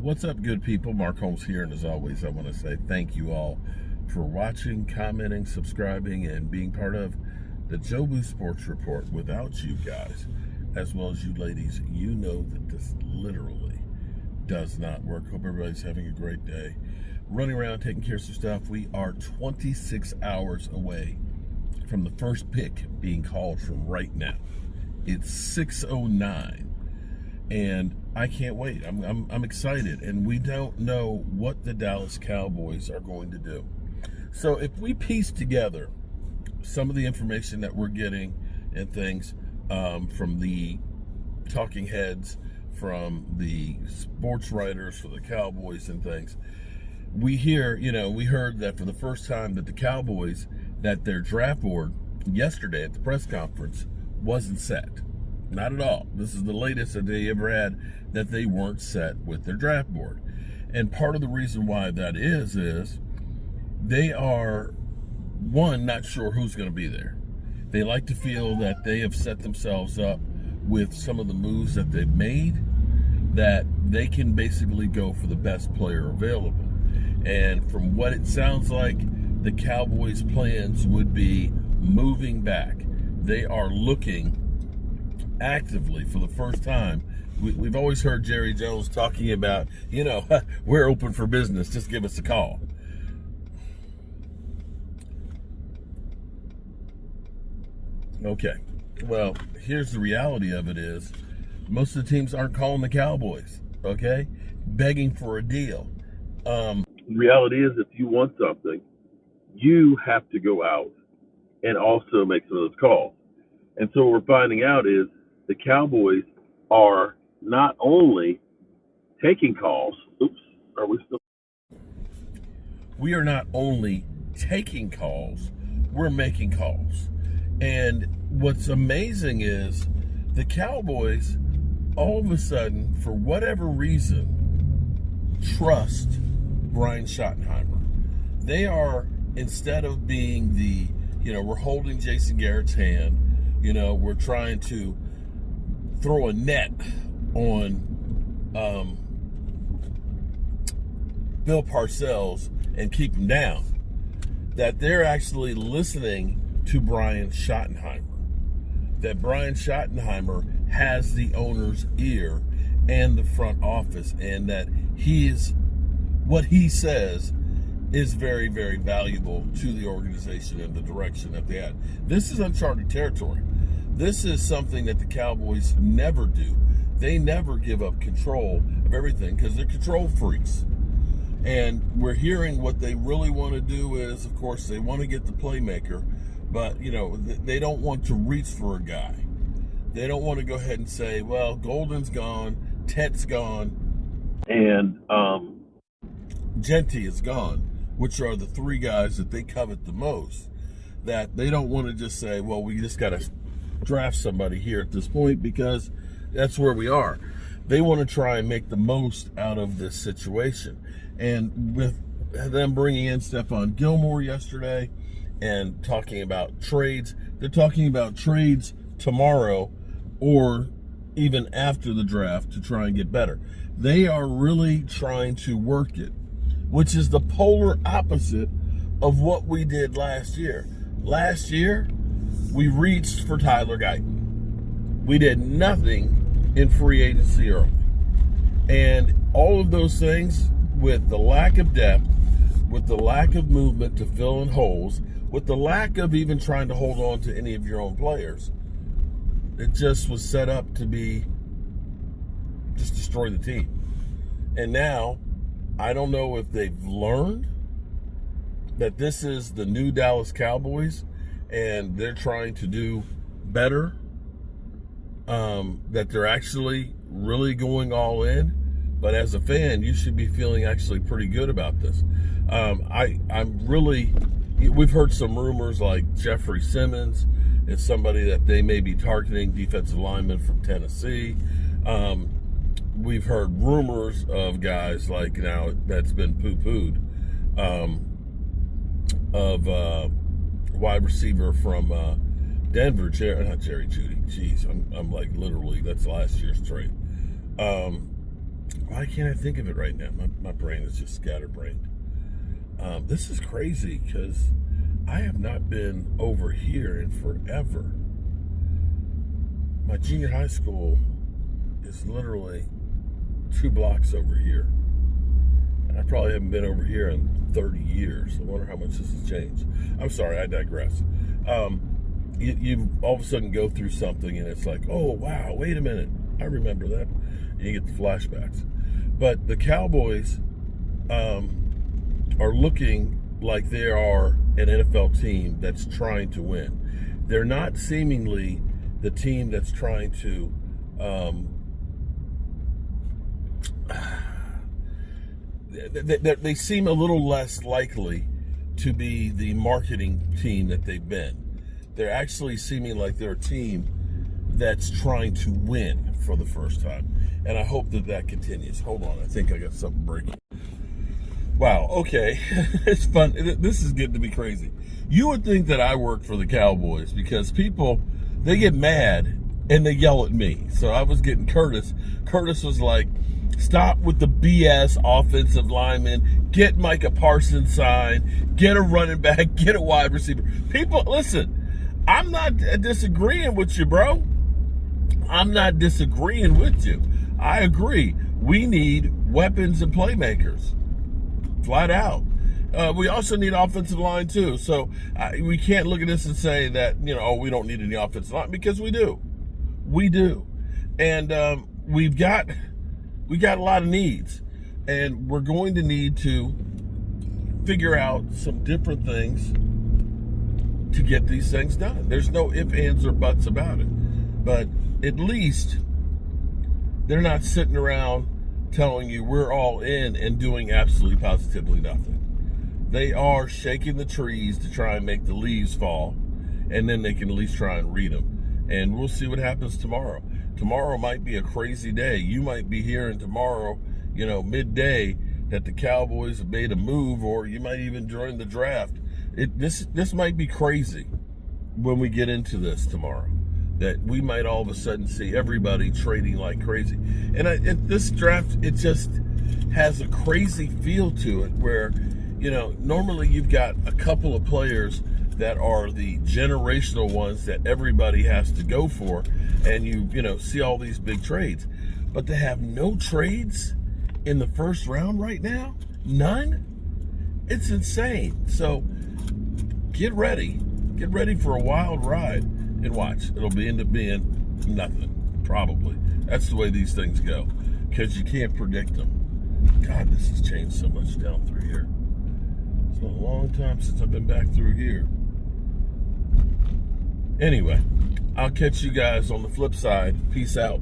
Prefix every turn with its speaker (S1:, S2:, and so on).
S1: What's up, good people? Mark Holmes here, and as always, I want to say thank you all for watching, commenting, subscribing, and being part of the Jobu Sports Report. Without you guys, as well as you ladies, you know that this literally does not work. Hope everybody's having a great day. Running around, taking care of some stuff. We are 26 hours away from the first pick being called from right now. It's 6:09. And I can't wait. I'm excited, and we don't know what the Dallas Cowboys are going to do. So if we piece together some of the information that we're getting and things from the talking heads, from the sports writers for the Cowboys and things, we heard that for the first time that the Cowboys, that their draft board yesterday at the press conference wasn't set. Not at all. This is the latest that they ever had, that they weren't set with their draft board. And part of the reason why that is they are, one, not sure who's going to be there. They like to feel that they have set themselves up with some of the moves that they've made, that they can basically go for the best player available. And from what it sounds like, the Cowboys' plans would be moving back. They are looking actively for the first time. We've always heard Jerry Jones talking about, we're open for business, just give us a call. Okay, well, here's the reality of it is, most of the teams aren't calling the Cowboys, okay? Begging for a deal.
S2: The reality is, if you want something, you have to go out and also make some of those calls. And so what we're finding out is the Cowboys are not only taking calls.
S1: We are not only taking calls, we're making calls. And what's amazing is the Cowboys, all of a sudden, for whatever reason, trust Brian Schottenheimer. They are, instead of being the, we're holding Jason Garrett's hand, we're trying to throw a net on Bill Parcells and keep him down, that they're actually listening to Brian Schottenheimer, that Brian Schottenheimer has the owner's ear and the front office, and that what he says is very, very valuable to the organization and the direction that they had. This is uncharted territory. This is something that the Cowboys never do. They never give up control of everything because they're control freaks. And we're hearing what they really want to do is, of course, they want to get the playmaker, but, they don't want to reach for a guy. They don't want to go ahead and say, well, Golden's gone, Tet's gone, and Genty is gone, which are the three guys that they covet the most. That they don't want to just say, well, we just got to draft somebody here at this point because that's where we are. They want to try and make the most out of this situation. And with them bringing in Stephon Gilmore yesterday and talking about trades, they're talking about trades tomorrow or even after the draft to try and get better. They are really trying to work it, which is the polar opposite of what we did last year. Last year, we reached for Tyler Guyton. We did nothing in free agency early. And all of those things, with the lack of depth, with the lack of movement to fill in holes, with the lack of even trying to hold on to any of your own players, it just was set up to just destroy the team. And now, I don't know if they've learned that this is the new Dallas Cowboys and they're trying to do better, that they're actually really going all in. But as a fan, you should be feeling actually pretty good about this. We've heard some rumors like Jeffrey Simmons is somebody that they may be targeting, defensive lineman from Tennessee. We've heard rumors of guys like, now that's been poo-pooed, of wide receiver from Denver, not Jerry Jeudy. Jeez, I'm like literally, that's last year's trade. Why can't I think of it right now? My brain is just scatterbrained. This is crazy because I have not been over here in forever. My junior high school is literally 2 blocks over here. And I probably haven't been over here in 30 years. I wonder how much this has changed. I'm sorry, I digress. You all of a sudden go through something and it's like, oh, wow, wait a minute. I remember that. And you get the flashbacks. But the Cowboys are looking like they are an NFL team that's trying to win. They're not seemingly the team that's trying to they seem a little less likely to be the marketing team that they've been. They're actually seeming like they're a team that's trying to win for the first time. And I hope that continues. Hold on, I think I got something breaking. Wow, okay. It's fun. This is getting to be crazy. You would think that I worked for the Cowboys because people, they get mad and they yell at me. So I was getting Curtis. Curtis was like, stop with the BS offensive lineman. Get Micah Parsons signed. Get a running back. Get a wide receiver. People, listen, I'm not disagreeing with you, bro. I'm not disagreeing with you. I agree. We need weapons and playmakers. Flat out. We also need offensive line too. So we can't look at this and say that, we don't need any offensive line, because we do. We do. And we got a lot of needs. And we're going to need to figure out some different things to get these things done. There's no ifs, ands, or buts about it. But at least they're not sitting around telling you we're all in and doing absolutely positively nothing. They are shaking the trees to try and make the leaves fall, and then they can at least try and read them. And we'll see what happens tomorrow. Tomorrow might be a crazy day. You might be hearing tomorrow, midday, that the Cowboys have made a move, or you might even join the draft. This might be crazy when we get into this tomorrow, that we might all of a sudden see everybody trading like crazy. And this draft, it just has a crazy feel to it where, normally you've got a couple of players that are the generational ones that everybody has to go for, and you see all these big trades. But to have no trades in the first round right now, none, it's insane. So get ready for a wild ride, and watch, it'll end up being nothing, probably. That's the way these things go, because you can't predict them. God, this has changed so much down through here. It's been a long time since I've been back through here. Anyway, I'll catch you guys on the flip side. Peace out.